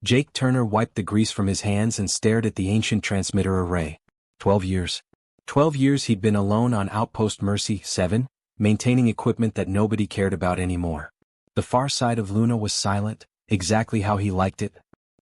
Jake Turner wiped the grease from his hands and stared at the ancient transmitter array. 12 years. 12 years he'd been alone on Outpost Mercy 7, maintaining equipment that nobody cared about anymore. The far side of Luna was silent, exactly how he liked it.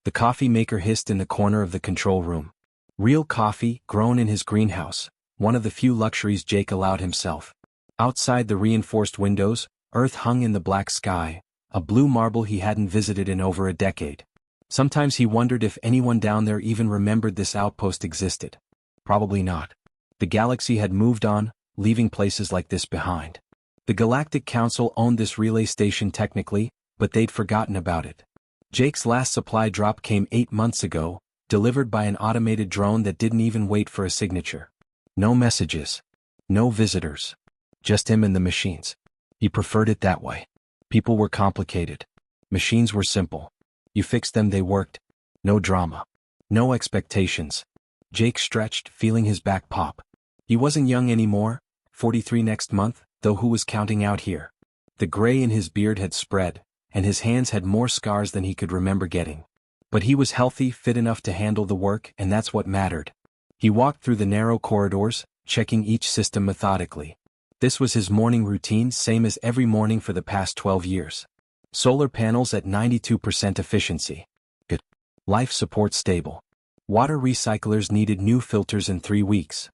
The coffee maker hissed in the corner of the control room. Real coffee, grown in his greenhouse, one of the few luxuries Jake allowed himself. Outside the reinforced windows, Earth hung in the black sky, a blue marble he hadn't visited in over a decade. Sometimes he wondered if anyone down there even remembered this outpost existed. Probably not. The galaxy had moved on, leaving places like this behind. The Galactic Council owned this relay station technically, but they'd forgotten about it. Jake's last supply drop came 8 months ago, delivered by an automated drone that didn't even wait for a signature. No messages. No visitors. Just him and the machines. He preferred it that way. People were complicated. Machines were simple. You fixed them, they worked. No drama. No expectations. Jake stretched, feeling his back pop. He wasn't young anymore, 43 next month, though who was counting out here? The gray in his beard had spread, and his hands had more scars than he could remember getting. But he was healthy, fit enough to handle the work, and that's what mattered. He walked through the narrow corridors, checking each system methodically. This was his morning routine, same as every morning for the past 12 years. Solar panels at 92% efficiency. Good. Life support stable. Water recyclers needed new filters in 3 weeks.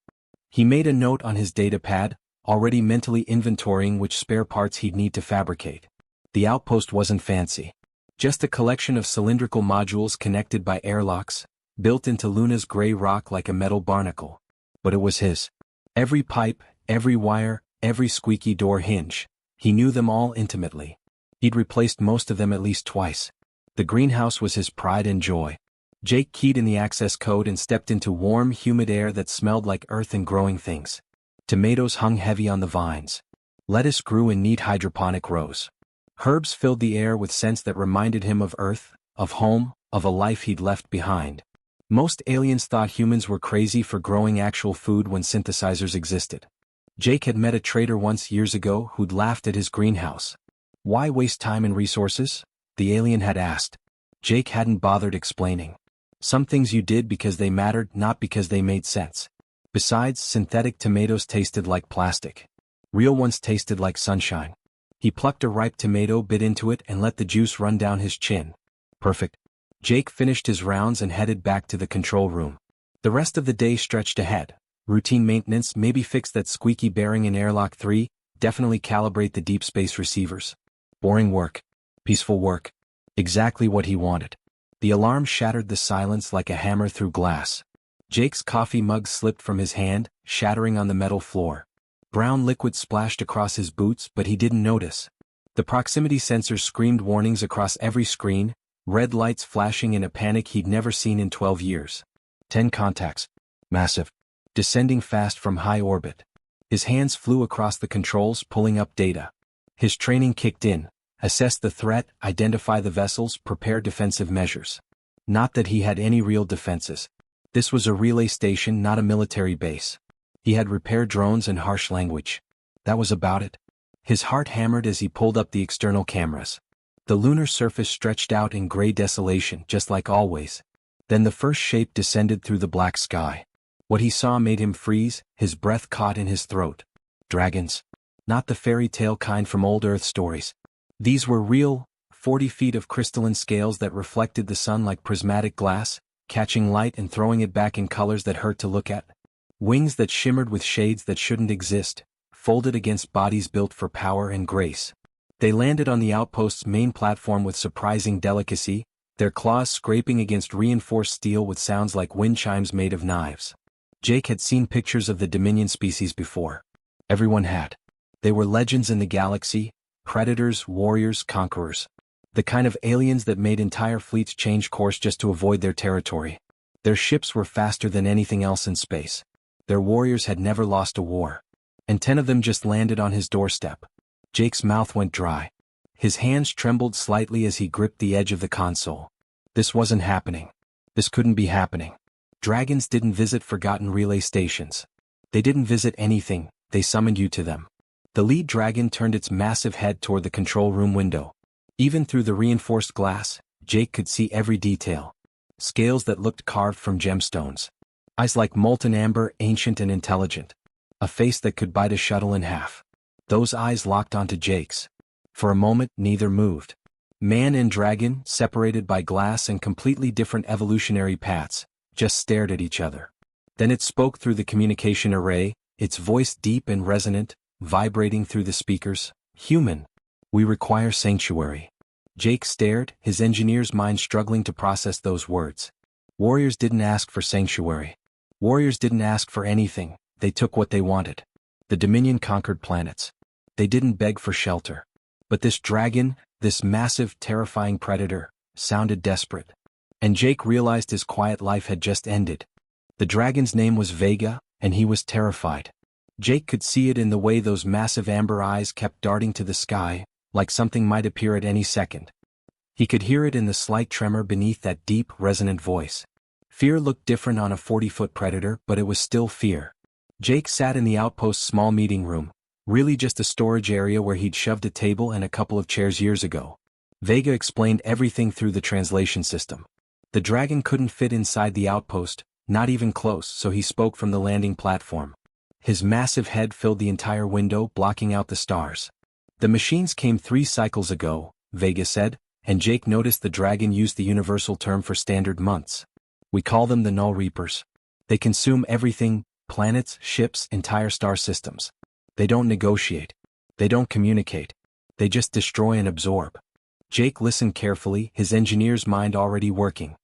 He made a note on his data pad, already mentally inventorying which spare parts he'd need to fabricate. The outpost wasn't fancy. Just a collection of cylindrical modules connected by airlocks, built into Luna's gray rock like a metal barnacle. But it was his. Every pipe, every wire, every squeaky door hinge. He knew them all intimately. He'd replaced most of them at least twice. The greenhouse was his pride and joy. Jake keyed in the access code and stepped into warm, humid air that smelled like earth and growing things. Tomatoes hung heavy on the vines. Lettuce grew in neat hydroponic rows. Herbs filled the air with scents that reminded him of Earth, of home, of a life he'd left behind. Most aliens thought humans were crazy for growing actual food when synthesizers existed. Jake had met a trader once years ago who'd laughed at his greenhouse. Why waste time and resources? The alien had asked. Jake hadn't bothered explaining. Some things you did because they mattered, not because they made sense. Besides, synthetic tomatoes tasted like plastic. Real ones tasted like sunshine. He plucked a ripe tomato, bit into it, and let the juice run down his chin. Perfect. Jake finished his rounds and headed back to the control room. The rest of the day stretched ahead. Routine maintenance, maybe fix that squeaky bearing in airlock 3, definitely calibrate the deep space receivers. Boring work. Peaceful work. Exactly what he wanted. The alarm shattered the silence like a hammer through glass. Jake's coffee mug slipped from his hand, shattering on the metal floor. Brown liquid splashed across his boots, but he didn't notice. The proximity sensors screamed warnings across every screen, red lights flashing in a panic he'd never seen in 12 years. 10 contacts. Massive. Descending fast from high orbit. His hands flew across the controls, pulling up data. His training kicked in. Assess the threat, identify the vessels, prepare defensive measures. Not that he had any real defenses. This was a relay station, not a military base. He had repair drones and harsh language. That was about it. His heart hammered as he pulled up the external cameras. The lunar surface stretched out in gray desolation, just like always. Then the first shape descended through the black sky. What he saw made him freeze, his breath caught in his throat. Dragons. Not the fairy tale kind from old Earth stories. These were real, 40 feet of crystalline scales that reflected the sun like prismatic glass, catching light and throwing it back in colors that hurt to look at. Wings that shimmered with shades that shouldn't exist, folded against bodies built for power and grace. They landed on the outpost's main platform with surprising delicacy, their claws scraping against reinforced steel with sounds like wind chimes made of knives. Jake had seen pictures of the Dominion species before. Everyone had. They were legends in the galaxy, predators, warriors, conquerors. The kind of aliens that made entire fleets change course just to avoid their territory. Their ships were faster than anything else in space. Their warriors had never lost a war. And 10 of them just landed on his doorstep. Jake's mouth went dry. His hands trembled slightly as he gripped the edge of the console. This wasn't happening. This couldn't be happening. Dragons didn't visit forgotten relay stations. They didn't visit anything, they summoned you to them. The lead dragon turned its massive head toward the control room window. Even through the reinforced glass, Jake could see every detail. Scales that looked carved from gemstones. Eyes like molten amber, ancient and intelligent. A face that could bite a shuttle in half. Those eyes locked onto Jake's. For a moment, neither moved. Man and dragon, separated by glass and completely different evolutionary paths, just stared at each other. Then it spoke through the communication array, its voice deep and resonant, vibrating through the speakers. Human. We require sanctuary. Jake stared, his engineer's mind struggling to process those words. Warriors didn't ask for sanctuary. Warriors didn't ask for anything, they took what they wanted. The Dominion conquered planets. They didn't beg for shelter. But this dragon, this massive, terrifying predator, sounded desperate. And Jake realized his quiet life had just ended. The dragon's name was Vega, and he was terrified. Jake could see it in the way those massive amber eyes kept darting to the sky, like something might appear at any second. He could hear it in the slight tremor beneath that deep, resonant voice. Fear looked different on a 40-foot predator, but it was still fear. Jake sat in the outpost's small meeting room, really just a storage area where he'd shoved a table and a couple of chairs years ago. Vega explained everything through the translation system. The dragon couldn't fit inside the outpost, not even close, so he spoke from the landing platform. His massive head filled the entire window, blocking out the stars. The machines came 3 cycles ago, Vega said, and Jake noticed the dragon used the universal term for standard months. We call them the Null Reapers. They consume everything, planets, ships, entire star systems. They don't negotiate. They don't communicate. They just destroy and absorb. Jake listened carefully, his engineer's mind already working.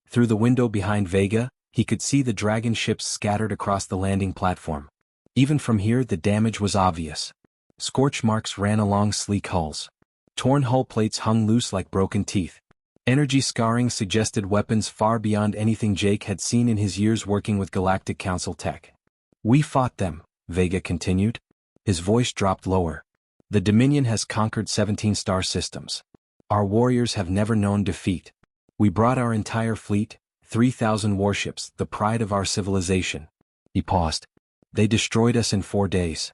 Through the window behind Vega, he could see the dragon ships scattered across the landing platform. Even from here, the damage was obvious. Scorch marks ran along sleek hulls. Torn hull plates hung loose like broken teeth. Energy scarring suggested weapons far beyond anything Jake had seen in his years working with Galactic Council tech. We fought them, Vega continued. His voice dropped lower. The Dominion has conquered 17 star systems. Our warriors have never known defeat. We brought our entire fleet, 3,000 warships, the pride of our civilization. He paused. They destroyed us in 4 days.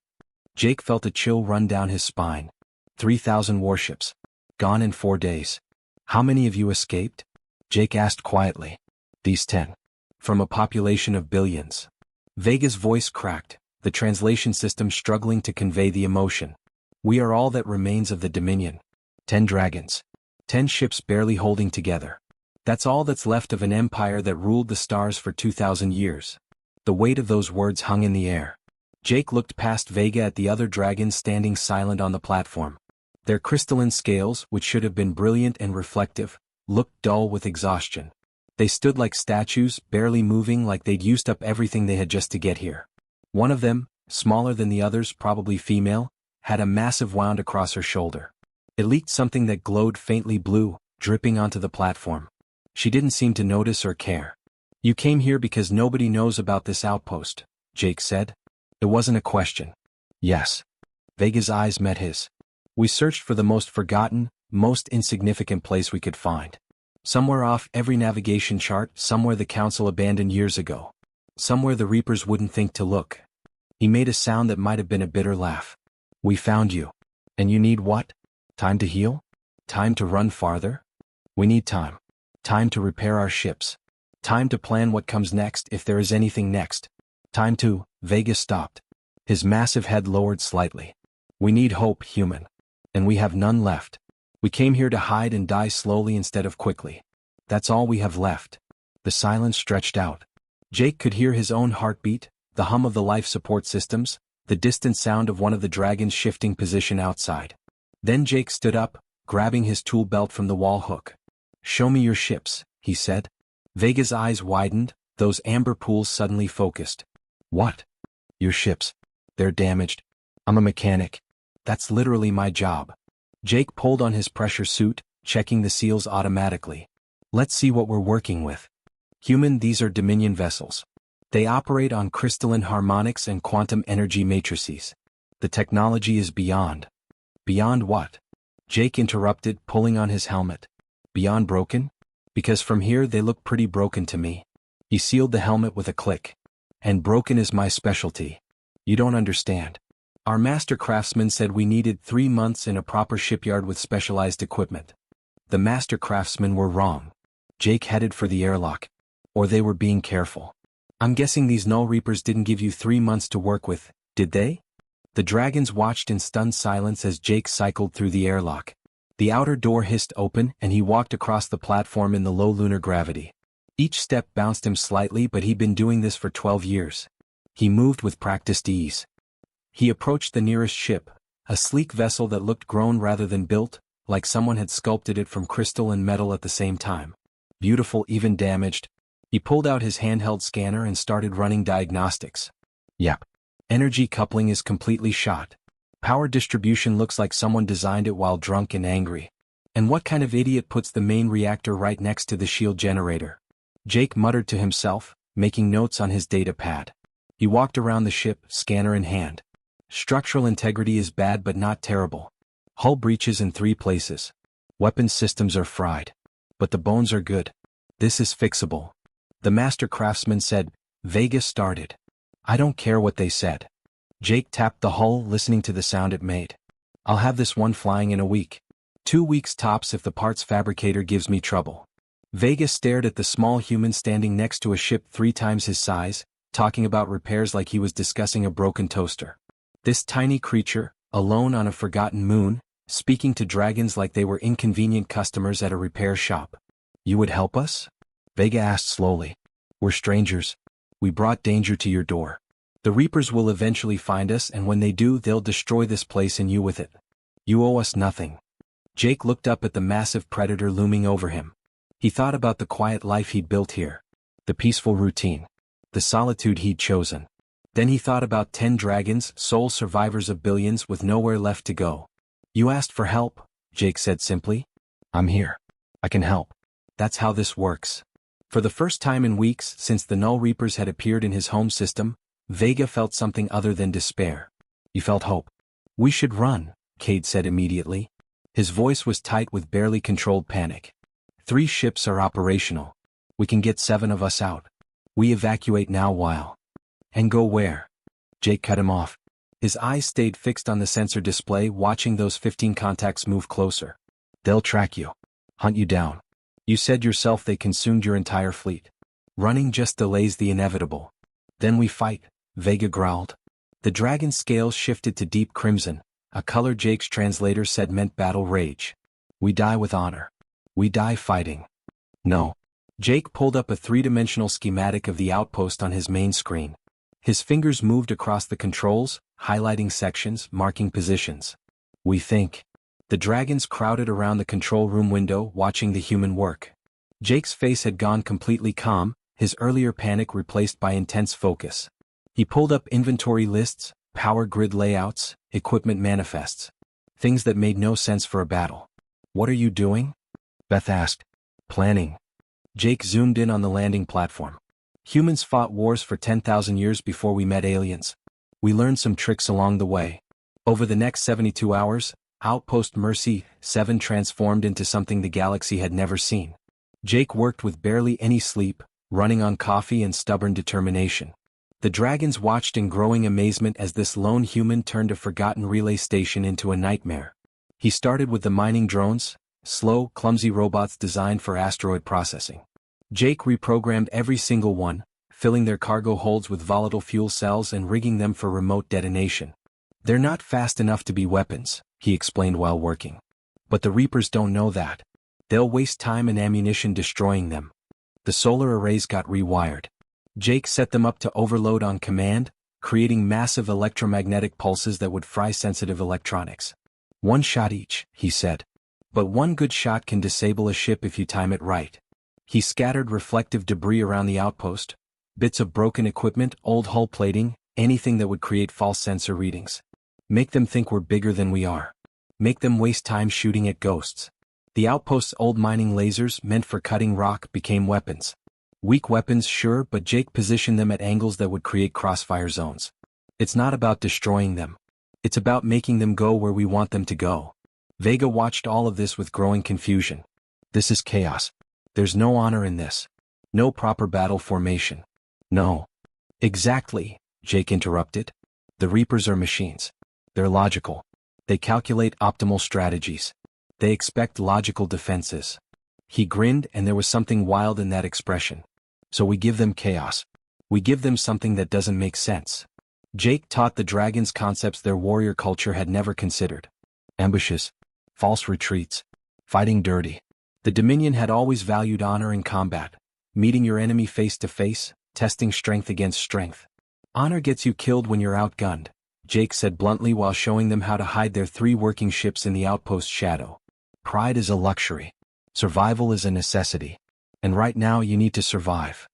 Jake felt a chill run down his spine. 3,000 warships. Gone in 4 days. How many of you escaped? Jake asked quietly. These 10. From a population of billions. Vega's voice cracked, the translation system struggling to convey the emotion. We are all that remains of the Dominion. 10 dragons. 10 ships barely holding together. That's all that's left of an empire that ruled the stars for 2,000 years. The weight of those words hung in the air. Jake looked past Vega at the other dragons standing silent on the platform. Their crystalline scales, which should have been brilliant and reflective, looked dull with exhaustion. They stood like statues, barely moving, like they'd used up everything they had just to get here. One of them, smaller than the others, probably female, had a massive wound across her shoulder. It leaked something that glowed faintly blue, dripping onto the platform. She didn't seem to notice or care. You came here because nobody knows about this outpost, Jake said. It wasn't a question. Yes. Vega's eyes met his. We searched for the most forgotten, most insignificant place we could find. Somewhere off every navigation chart, somewhere the Council abandoned years ago. Somewhere the Reapers wouldn't think to look. He made a sound that might have been a bitter laugh. We found you. And you need what? Time to heal? Time to run farther? We need time. Time to repair our ships. Time to plan what comes next if there is anything next. Time to... Vega stopped. His massive head lowered slightly. We need hope, human. And we have none left. We came here to hide and die slowly instead of quickly. That's all we have left. The silence stretched out. Jake could hear his own heartbeat, the hum of the life support systems, the distant sound of one of the dragons shifting position outside. Then Jake stood up, grabbing his tool belt from the wall hook. Show me your ships, he said. Vega's eyes widened, those amber pools suddenly focused. What? Your ships. They're damaged. I'm a mechanic. That's literally my job. Jake pulled on his pressure suit, checking the seals automatically. Let's see what we're working with. Human, these are Dominion vessels. They operate on crystalline harmonics and quantum energy matrices. The technology is beyond. Beyond what? Jake interrupted, pulling on his helmet. Beyond broken? Because from here they look pretty broken to me. He sealed the helmet with a click. And broken is my specialty. You don't understand. Our master craftsman said we needed 3 months in a proper shipyard with specialized equipment. The master craftsmen were wrong. Jake headed for the airlock. Or they were being careful. I'm guessing these Null Reapers didn't give you 3 months to work with, did they? The dragons watched in stunned silence as Jake cycled through the airlock. The outer door hissed open and he walked across the platform in the low lunar gravity. Each step bounced him slightly, but he'd been doing this for 12 years. He moved with practiced ease. He approached the nearest ship, a sleek vessel that looked grown rather than built, like someone had sculpted it from crystal and metal at the same time. Beautiful, even damaged. He pulled out his handheld scanner and started running diagnostics. Yep. Energy coupling is completely shot. Power distribution looks like someone designed it while drunk and angry. And what kind of idiot puts the main reactor right next to the shield generator? Jake muttered to himself, making notes on his data pad. He walked around the ship, scanner in hand. Structural integrity is bad but not terrible. Hull breaches in 3 places. Weapons systems are fried. But the bones are good. This is fixable. The master craftsman said. Vega started. I don't care what they said. Jake tapped the hull, listening to the sound it made. I'll have this one flying in a week. 2 weeks tops if the parts fabricator gives me trouble. Vega stared at the small human standing next to a ship 3 times his size, talking about repairs like he was discussing a broken toaster. This tiny creature, alone on a forgotten moon, speaking to dragons like they were inconvenient customers at a repair shop. You would help us? Vega asked slowly. We're strangers. We brought danger to your door. The Reapers will eventually find us, and when they do, they'll destroy this place and you with it. You owe us nothing. Jake looked up at the massive predator looming over him. He thought about the quiet life he'd built here. The peaceful routine. The solitude he'd chosen. Then he thought about 10 dragons, sole survivors of billions with nowhere left to go. You asked for help, Jake said simply. I'm here. I can help. That's how this works. For the first time in weeks since the Null Reapers had appeared in his home system, Vega felt something other than despair. He felt hope. We should run, Cade said immediately. His voice was tight with barely controlled panic. 3 ships are operational. We can get 7 of us out. We evacuate now while. And go where? Jake cut him off. His eyes stayed fixed on the sensor display, watching those 15 contacts move closer. They'll track you. Hunt you down. You said yourself they consumed your entire fleet. Running just delays the inevitable. Then we fight, Vega growled. The dragon's scales shifted to deep crimson, a color Jake's translator said meant battle rage. We die with honor. We die fighting. No. Jake pulled up a 3-dimensional schematic of the outpost on his main screen. His fingers moved across the controls, highlighting sections, marking positions. We think. The dragons crowded around the control room window, watching the human work. Jake's face had gone completely calm, his earlier panic replaced by intense focus. He pulled up inventory lists, power grid layouts, equipment manifests. Things that made no sense for a battle. What are you doing? Beth asked. Planning. Jake zoomed in on the landing platform. Humans fought wars for 10,000 years before we met aliens. We learned some tricks along the way. Over the next 72 hours, Outpost Mercy 7 transformed into something the galaxy had never seen. Jake worked with barely any sleep, running on coffee and stubborn determination. The dragons watched in growing amazement as this lone human turned a forgotten relay station into a nightmare. He started with the mining drones, slow, clumsy robots designed for asteroid processing. Jake reprogrammed every single one, filling their cargo holds with volatile fuel cells and rigging them for remote detonation. They're not fast enough to be weapons, he explained while working. But the Reapers don't know that. They'll waste time and ammunition destroying them. The solar arrays got rewired. Jake set them up to overload on command, creating massive electromagnetic pulses that would fry sensitive electronics. 1 shot each, he said. But 1 good shot can disable a ship if you time it right. He scattered reflective debris around the outpost, bits of broken equipment, old hull plating, anything that would create false sensor readings. Make them think we're bigger than we are. Make them waste time shooting at ghosts. The outpost's old mining lasers, meant for cutting rock, became weapons. Weak weapons, sure, but Jake positioned them at angles that would create crossfire zones. It's not about destroying them. It's about making them go where we want them to go. Vega watched all of this with growing confusion. This is chaos. There's no honor in this. No proper battle formation. No. Exactly, Jake interrupted. The Reapers are machines. They're logical. They calculate optimal strategies. They expect logical defenses. He grinned, and there was something wild in that expression. So we give them chaos. We give them something that doesn't make sense. Jake taught the dragons concepts their warrior culture had never considered. Ambushes, false retreats, fighting dirty. The Dominion had always valued honor in combat, meeting your enemy face to face, testing strength against strength. Honor gets you killed when you're outgunned, Jake said bluntly while showing them how to hide their 3 working ships in the outpost's shadow. Pride is a luxury. Survival is a necessity. And right now you need to survive.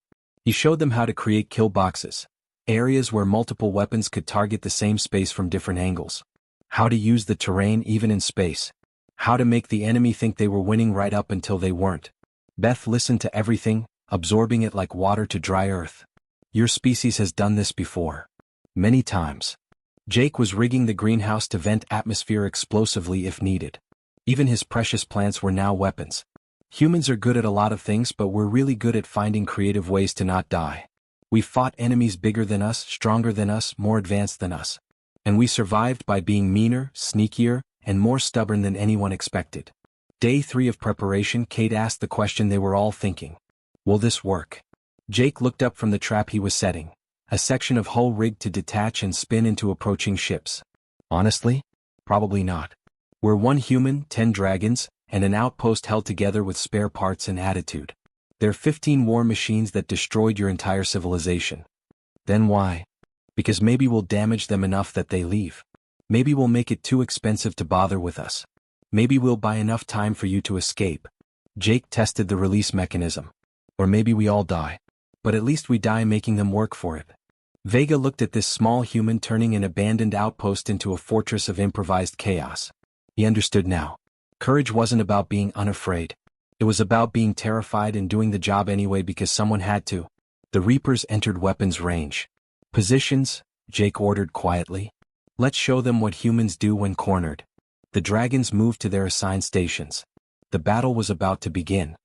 He showed them how to create kill boxes, areas where multiple weapons could target the same space from different angles. How to use the terrain even in space. How to make the enemy think they were winning right up until they weren't. Beth listened to everything, absorbing it like water to dry earth. Your species has done this before. Many times. Jake was rigging the greenhouse to vent atmosphere explosively if needed. Even his precious plants were now weapons. Humans are good at a lot of things, but we're really good at finding creative ways to not die. We fought enemies bigger than us, stronger than us, more advanced than us. And we survived by being meaner, sneakier, and more stubborn than anyone expected. Day 3 of preparation, Kate asked the question they were all thinking. Will this work? Jake looked up from the trap he was setting, a section of hull rigged to detach and spin into approaching ships. Honestly? Probably not. We're 1 human, 10 dragons, and an outpost held together with spare parts and attitude. They're 15 war machines that destroyed your entire civilization. Then why? Because maybe we'll damage them enough that they leave. Maybe we'll make it too expensive to bother with us. Maybe we'll buy enough time for you to escape. Jake tested the release mechanism. Or maybe we all die. But at least we die making them work for it. Vega looked at this small human turning an abandoned outpost into a fortress of improvised chaos. He understood now. Courage wasn't about being unafraid. It was about being terrified and doing the job anyway because someone had to. The Reapers entered weapons range. Positions, Jake ordered quietly. Let's show them what humans do when cornered. The dragons moved to their assigned stations. The battle was about to begin.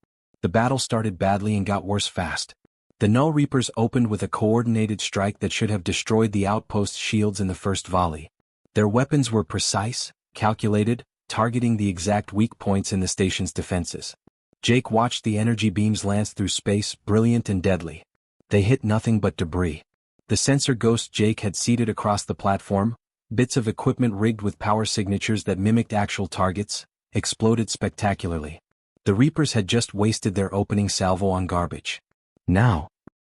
The battle started badly and got worse fast. The Null Reapers opened with a coordinated strike that should have destroyed the outpost's shields in the first volley. Their weapons were precise, calculated, targeting the exact weak points in the station's defenses. Jake watched the energy beams lance through space, brilliant and deadly. They hit nothing but debris. The sensor ghost Jake had seated across the platform, bits of equipment rigged with power signatures that mimicked actual targets, exploded spectacularly. The Reapers had just wasted their opening salvo on garbage. Now,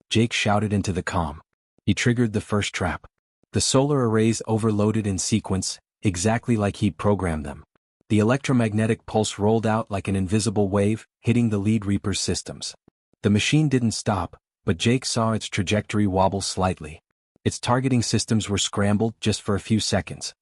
Jake shouted into the comm. He triggered the first trap. The solar arrays overloaded in sequence, exactly like he programmed them. The electromagnetic pulse rolled out like an invisible wave, hitting the lead Reaper's systems. The machine didn't stop, but Jake saw its trajectory wobble slightly. Its targeting systems were scrambled just for a few seconds.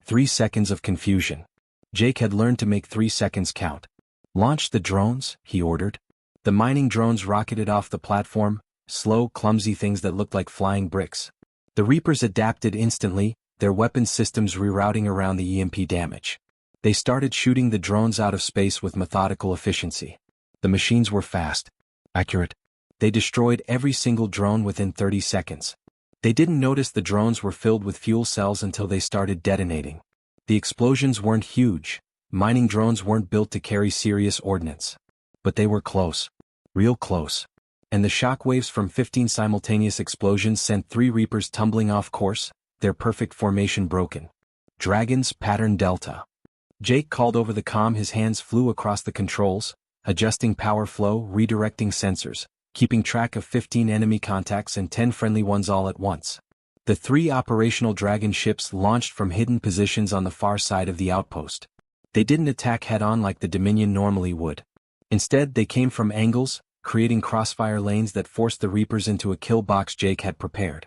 3 seconds of confusion. Jake had learned to make 3 seconds count. Launch the drones, he ordered. The mining drones rocketed off the platform, slow, clumsy things that looked like flying bricks. The Reapers adapted instantly, their weapons systems rerouting around the EMP damage. They started shooting the drones out of space with methodical efficiency. The machines were fast, accurate. They destroyed every single drone within 30 seconds. They didn't notice the drones were filled with fuel cells until they started detonating. The explosions weren't huge. Mining drones weren't built to carry serious ordnance. But they were close. Real close. And the shockwaves from 15 simultaneous explosions sent 3 Reapers tumbling off course, their perfect formation broken. Dragons, pattern delta. Jake called over the comm. His hands flew across the controls, adjusting power flow, redirecting sensors, keeping track of 15 enemy contacts and 10 friendly ones all at once. The 3 operational dragon ships launched from hidden positions on the far side of the outpost. They didn't attack head-on like the Dominion normally would. Instead, they came from angles, creating crossfire lanes that forced the Reapers into a kill box Jake had prepared.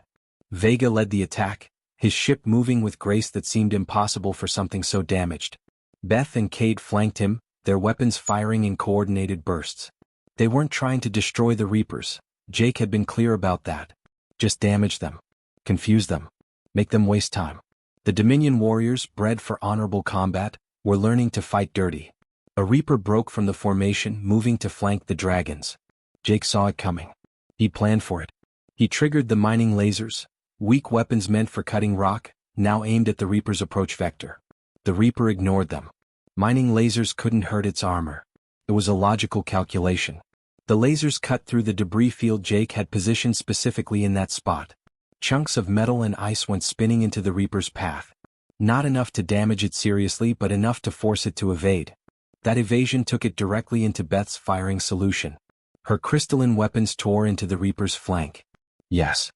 Vega led the attack, his ship moving with grace that seemed impossible for something so damaged. Beth and Cade flanked him, their weapons firing in coordinated bursts. They weren't trying to destroy the Reapers. Jake had been clear about that. Just damage them. Confuse them. Make them waste time. The Dominion warriors, bred for honorable combat, were learning to fight dirty. A Reaper broke from the formation, moving to flank the dragons. Jake saw it coming. He planned for it. He triggered the mining lasers, weak weapons meant for cutting rock, now aimed at the Reaper's approach vector. The Reaper ignored them. Mining lasers couldn't hurt its armor. It was a logical calculation. The lasers cut through the debris field Jake had positioned specifically in that spot. Chunks of metal and ice went spinning into the Reaper's path. Not enough to damage it seriously, but enough to force it to evade. That evasion took it directly into Beth's firing solution. Her crystalline weapons tore into the Reaper's flank. Yes.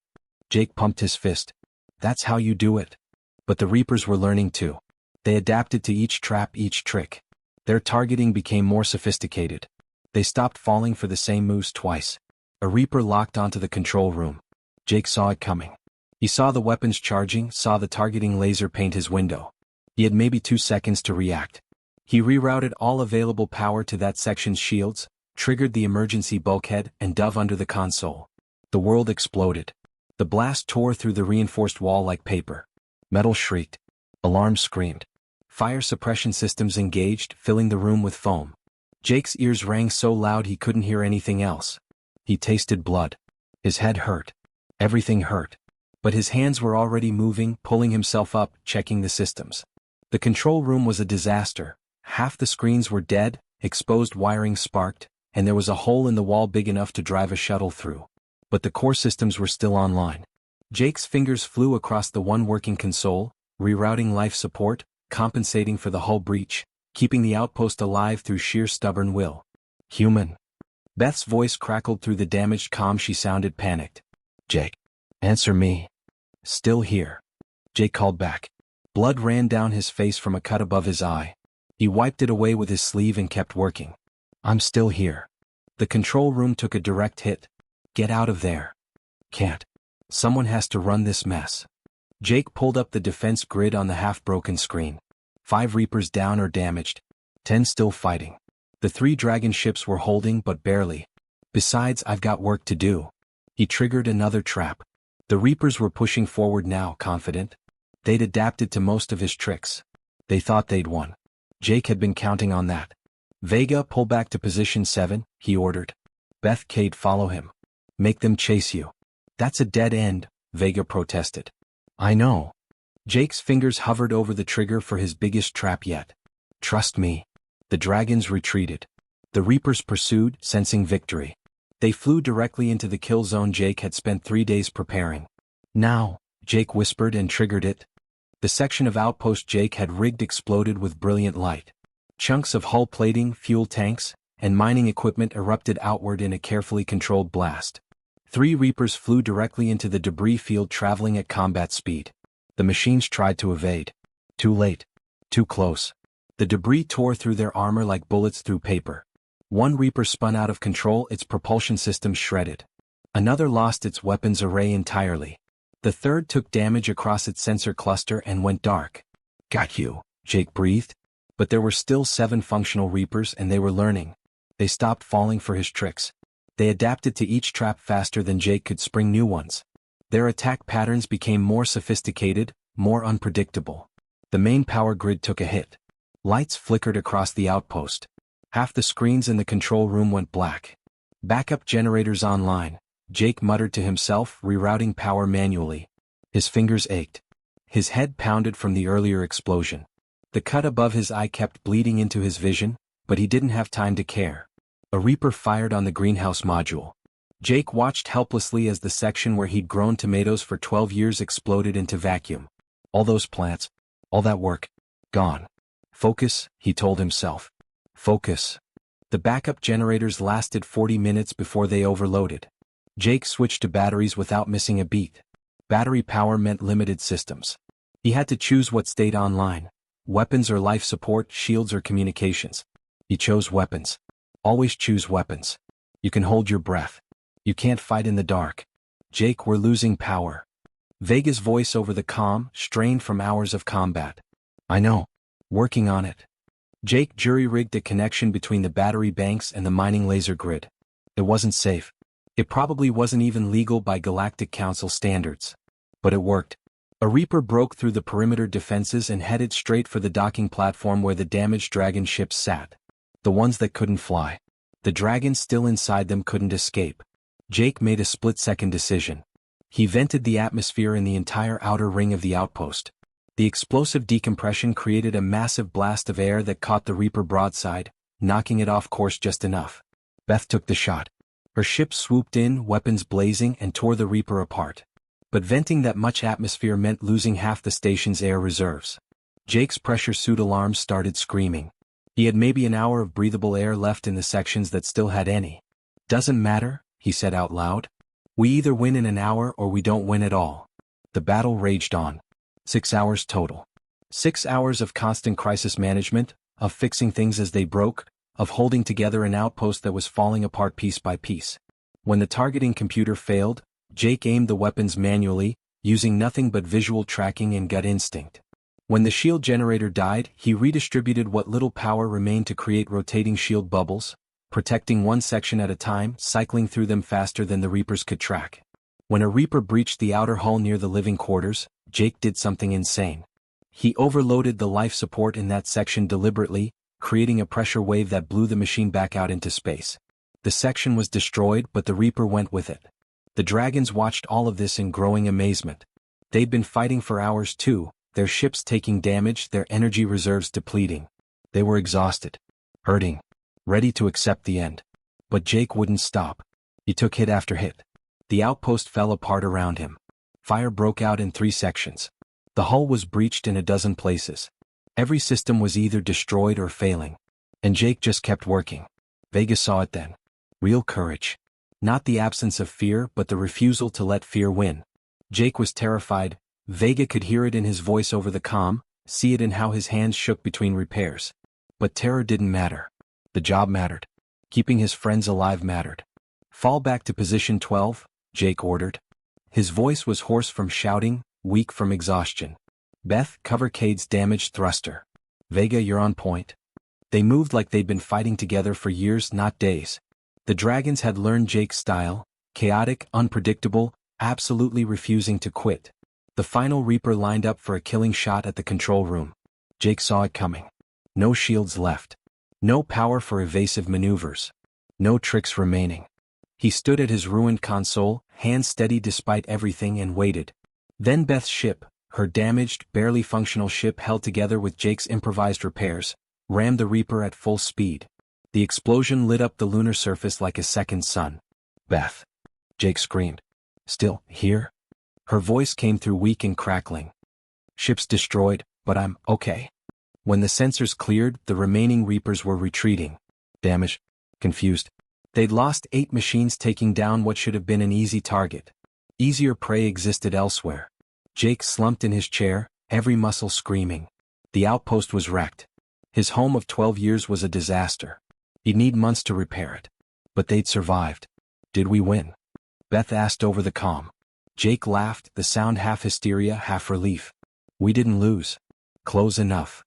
Jake pumped his fist. That's how you do it. But the Reapers were learning too. They adapted to each trap, each trick. Their targeting became more sophisticated. They stopped falling for the same moves twice. A Reaper locked onto the control room. Jake saw it coming. He saw the weapons charging, saw the targeting laser paint his window. He had maybe 2 seconds to react. He rerouted all available power to that section's shields, triggered the emergency bulkhead, and dove under the console. The world exploded. The blast tore through the reinforced wall like paper. Metal shrieked. Alarms screamed. Fire suppression systems engaged, filling the room with foam. Jake's ears rang so loud he couldn't hear anything else. He tasted blood. His head hurt. Everything hurt. But his hands were already moving, pulling himself up, checking the systems. The control room was a disaster. Half the screens were dead, exposed wiring sparked, and there was a hole in the wall big enough to drive a shuttle through. But the core systems were still online. Jake's fingers flew across the one working console, rerouting life support, compensating for the hull breach, keeping the outpost alive through sheer stubborn will. Human. Beth's voice crackled through the damaged comm. She sounded panicked. Jake. Answer me. Still here. Jake called back. Blood ran down his face from a cut above his eye. He wiped it away with his sleeve and kept working. I'm still here. The control room took a direct hit. Get out of there. Can't. Someone has to run this mess. Jake pulled up the defense grid on the half-broken screen. 5 Reapers down or damaged. 10 still fighting. The 3 Dragon ships were holding but barely. Besides, I've got work to do. He triggered another trap. The Reapers were pushing forward now, confident. They'd adapted to most of his tricks. They thought they'd won. Jake had been counting on that. Vega, pull back to position 7, he ordered. Beth, Cade, follow him. Make them chase you. That's a dead end, Vega protested. I know. Jake's fingers hovered over the trigger for his biggest trap yet. Trust me. The dragons retreated. The Reapers pursued, sensing victory. They flew directly into the kill zone Jake had spent 3 days preparing. Now, Jake whispered and triggered it. The section of outpost Jake had rigged exploded with brilliant light. Chunks of hull plating, fuel tanks, and mining equipment erupted outward in a carefully controlled blast. 3 Reapers flew directly into the debris field, traveling at combat speed. The machines tried to evade. Too late. Too close. The debris tore through their armor like bullets through paper. 1 Reaper spun out of control, its propulsion systems shredded. Another lost its weapons array entirely. The 3rd took damage across its sensor cluster and went dark. Got you, Jake breathed. But there were still 7 functional Reapers, and they were learning. They stopped falling for his tricks. They adapted to each trap faster than Jake could spring new ones. Their attack patterns became more sophisticated, more unpredictable. The main power grid took a hit. Lights flickered across the outpost. Half the screens in the control room went black. Backup generators online, Jake muttered to himself, rerouting power manually. His fingers ached. His head pounded from the earlier explosion. The cut above his eye kept bleeding into his vision, but he didn't have time to care. A Reaper fired on the greenhouse module. Jake watched helplessly as the section where he'd grown tomatoes for 12 years exploded into vacuum. All those plants, all that work, gone. Focus, he told himself. Focus. The backup generators lasted 40 minutes before they overloaded. Jake switched to batteries without missing a beat. Battery power meant limited systems. He had to choose what stayed online. Weapons or life support, shields or communications. He chose weapons. Always choose weapons. You can hold your breath. You can't fight in the dark. Jake, we're losing power. Vega's voice over the comm, strained from hours of combat. I know. Working on it. Jake jury-rigged a connection between the battery banks and the mining laser grid. It wasn't safe. It probably wasn't even legal by Galactic Council standards. But it worked. A Reaper broke through the perimeter defenses and headed straight for the docking platform where the damaged Dragon ships sat. The ones that couldn't fly. The dragons still inside them couldn't escape. Jake made a split-second decision. He vented the atmosphere in the entire outer ring of the outpost. The explosive decompression created a massive blast of air that caught the Reaper broadside, knocking it off course just enough. Beth took the shot. Her ship swooped in, weapons blazing, and tore the Reaper apart. But venting that much atmosphere meant losing half the station's air reserves. Jake's pressure suit alarms started screaming. He had maybe an hour of breathable air left in the sections that still had any. "Doesn't matter," he said out loud. "We either win in an hour or we don't win at all." The battle raged on. 6 hours total. 6 hours of constant crisis management, of fixing things as they broke, of holding together an outpost that was falling apart piece by piece. When the targeting computer failed, Jake aimed the weapons manually, using nothing but visual tracking and gut instinct. When the shield generator died, he redistributed what little power remained to create rotating shield bubbles, protecting one section at a time, cycling through them faster than the Reapers could track. When a Reaper breached the outer hull near the living quarters, Jake did something insane. He overloaded the life support in that section deliberately, creating a pressure wave that blew the machine back out into space. The section was destroyed, but the Reaper went with it. The dragons watched all of this in growing amazement. They'd been fighting for hours too, their ships taking damage, their energy reserves depleting. They were exhausted, hurting, ready to accept the end. But Jake wouldn't stop. He took hit after hit. The outpost fell apart around him. Fire broke out in 3 sections. The hull was breached in a dozen places. Every system was either destroyed or failing. And Jake just kept working. Vega saw it then. Real courage. Not the absence of fear, but the refusal to let fear win. Jake was terrified. Vega could hear it in his voice over the comm, see it in how his hands shook between repairs. But terror didn't matter. The job mattered. Keeping his friends alive mattered. "Fall back to position 12, Jake ordered. His voice was hoarse from shouting, weak from exhaustion. "Beth, cover Cade's damaged thruster. Vega, you're on point." They moved like they'd been fighting together for years, not days. The dragons had learned Jake's style, chaotic, unpredictable, absolutely refusing to quit. The final Reaper lined up for a killing shot at the control room. Jake saw it coming. No shields left. No power for evasive maneuvers. No tricks remaining. He stood at his ruined console, hands steady despite everything, and waited. Then Beth's ship, her damaged, barely functional ship held together with Jake's improvised repairs, rammed the Reaper at full speed. The explosion lit up the lunar surface like a second sun. "Beth!" Jake screamed. "Still here?" Her voice came through weak and crackling. "Ship's destroyed, but I'm okay." When the sensors cleared, the remaining Reapers were retreating. Damaged. Confused. They'd lost 8 machines, taking down what should have been an easy target. Easier prey existed elsewhere. Jake slumped in his chair, every muscle screaming. The outpost was wrecked. His home of 12 years was a disaster. He'd need months to repair it. But they'd survived. "Did we win?" Beth asked over the comm. Jake laughed, the sound half hysteria, half relief. "We didn't lose. Close enough.